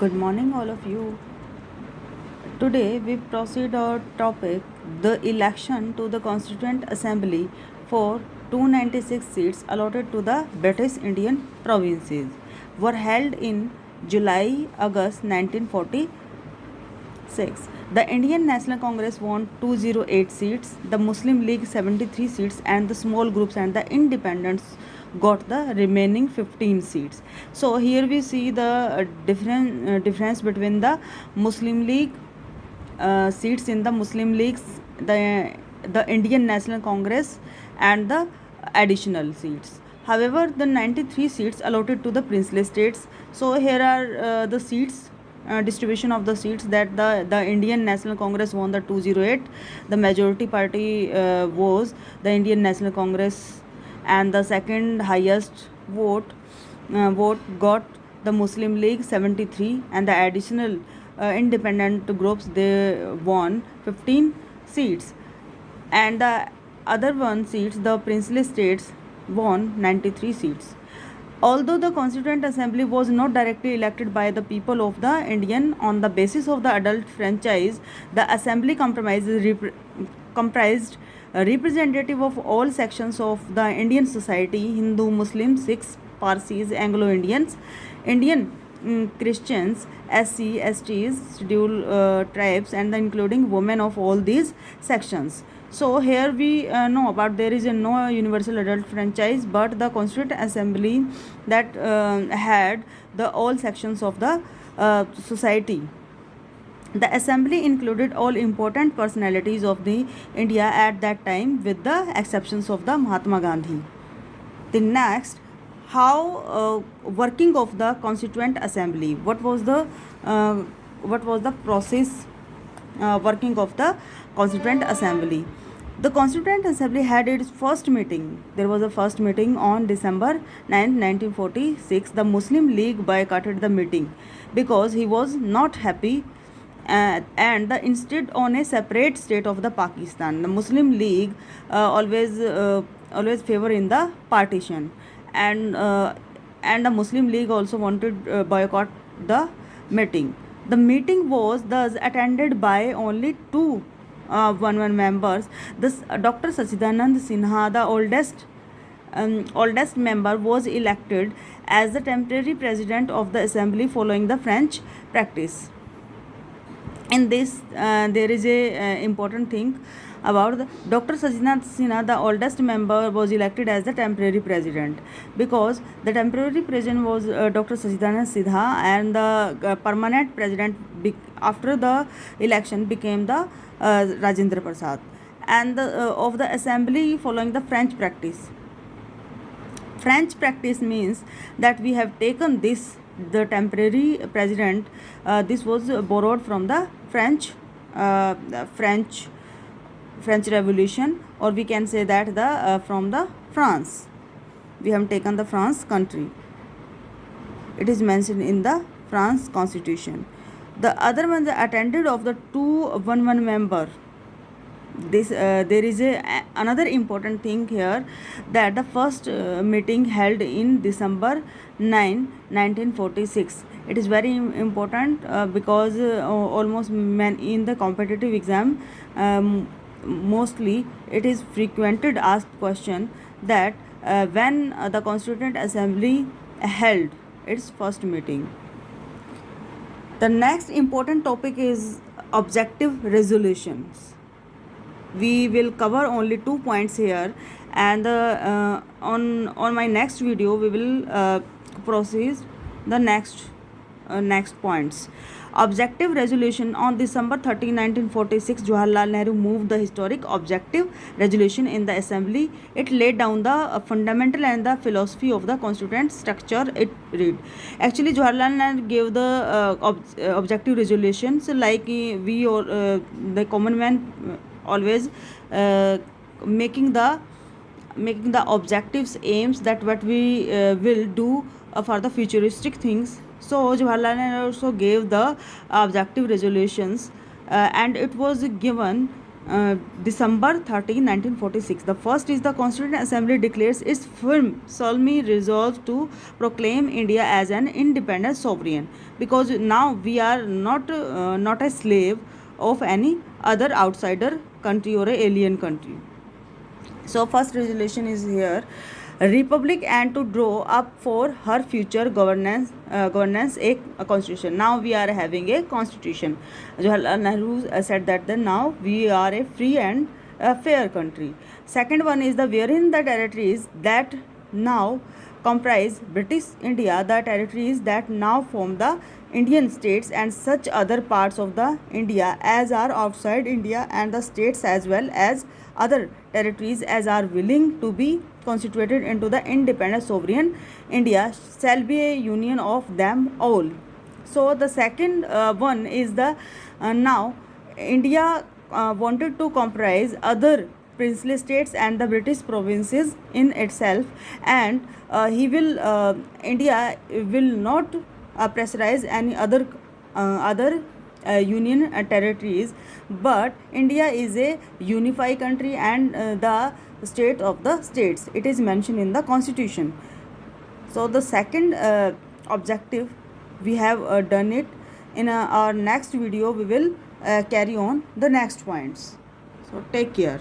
Good morning, all of you. Today we proceed our topic the election to the Constituent Assembly for 296 seats allotted to the British Indian provinces were held in July August 1946. The Indian National Congress won 208 seats, the Muslim League 73 seats, and the small groups and the independents got the remaining 15 seats. So here we see the difference between the Muslim League seats in the Muslim Leagues, the Indian National Congress, and the additional seats. However, the 93 seats allotted to the princely states. So here are the seats. Distribution of the seats that the Indian National Congress won the 208. The majority party was the Indian National Congress, and the second highest vote got the Muslim League 73, and the additional independent groups they won 15 seats, and the other one seats the princely states won 93 seats. Although the Constituent Assembly was not directly elected by the people of the Indian on the basis of the adult franchise, the assembly comprised a representative of all sections of the Indian society: Hindu, Muslim, Sikhs, Parsis, Anglo-Indians, Indian Christians, SC, STs, scheduled tribes, and including women of all these sections. So here we know about there is no universal adult franchise, but the Constituent Assembly that had the all sections of the society. The assembly included all important personalities of the India at that time, with the exceptions of the Mahatma Gandhi. The next, how working of the Constituent Assembly. What was the process working of the Constituent Assembly? The Constituent Assembly had its first meeting. There was a first meeting on December 9, 1946. The Muslim League boycotted the meeting because he was not happy and instead on a separate state of the Pakistan. The Muslim League always favor in the partition, and the Muslim League also wanted boycott the meeting. The meeting was thus attended by only two one members. This Dr. Sachidanand Sinha, the oldest member, was elected as the temporary president of the assembly following the French practice. In this, there is a important thing about Dr. Sajinath Sinha. The oldest member was elected as the temporary president because the temporary president was Dr. Sachidanand Sidha, and the permanent president after the election became the Rajendra Prasad, and of the assembly following the French practice. French practice means that we have taken the temporary president. This was borrowed from the French Revolution, or we can say that from the France. We have taken the France country. It is mentioned in the France Constitution. The other one, the attended of the two one member. There is another important thing here, that the first meeting held in December 9, 1946. It is very important because almost in the competitive exam, mostly it is frequented asked question that when the Constituent Assembly held its first meeting. The next important topic is objective resolutions. We will cover only 2 points here, and on my next video we will proceed the next points. Objective resolution. On December 13, 1946, Jawaharlal Nehru moved the historic objective resolution in the assembly. It laid down the fundamental and the philosophy of the constituent structure. It read, actually Jawaharlal Nehru gave the objective resolutions, like we or the common man always making the objectives, aims, that what we will do for the futuristic things. So Jawaharlal Nehru also gave the objective resolutions, and it was given December 13, 1946. The first is the Constituent Assembly declares its firm, solemn resolve to proclaim India as an independent sovereign, because now we are not a slave of any other outsider country or a alien country. So first resolution is here, republic, and to draw up for her future governance a constitution. Now we are having a constitution. Jawaharlal Nehru said that now we are a free and fair country. Second one is the wherein the territories that now comprise British India, the territories that now form the Indian states, and such other parts of the India as are outside India, and the states as well as other territories as are willing to be constituted into the independent sovereign India, shall be a union of them all. So the second one is the now India wanted to comprise other princely states and the British provinces in itself, and India will not pressurize any other union territories, but India is a unified country and the state of the states. It is mentioned in the constitution. So the second objective we have done it. In our next video we will carry on the next points. So take care.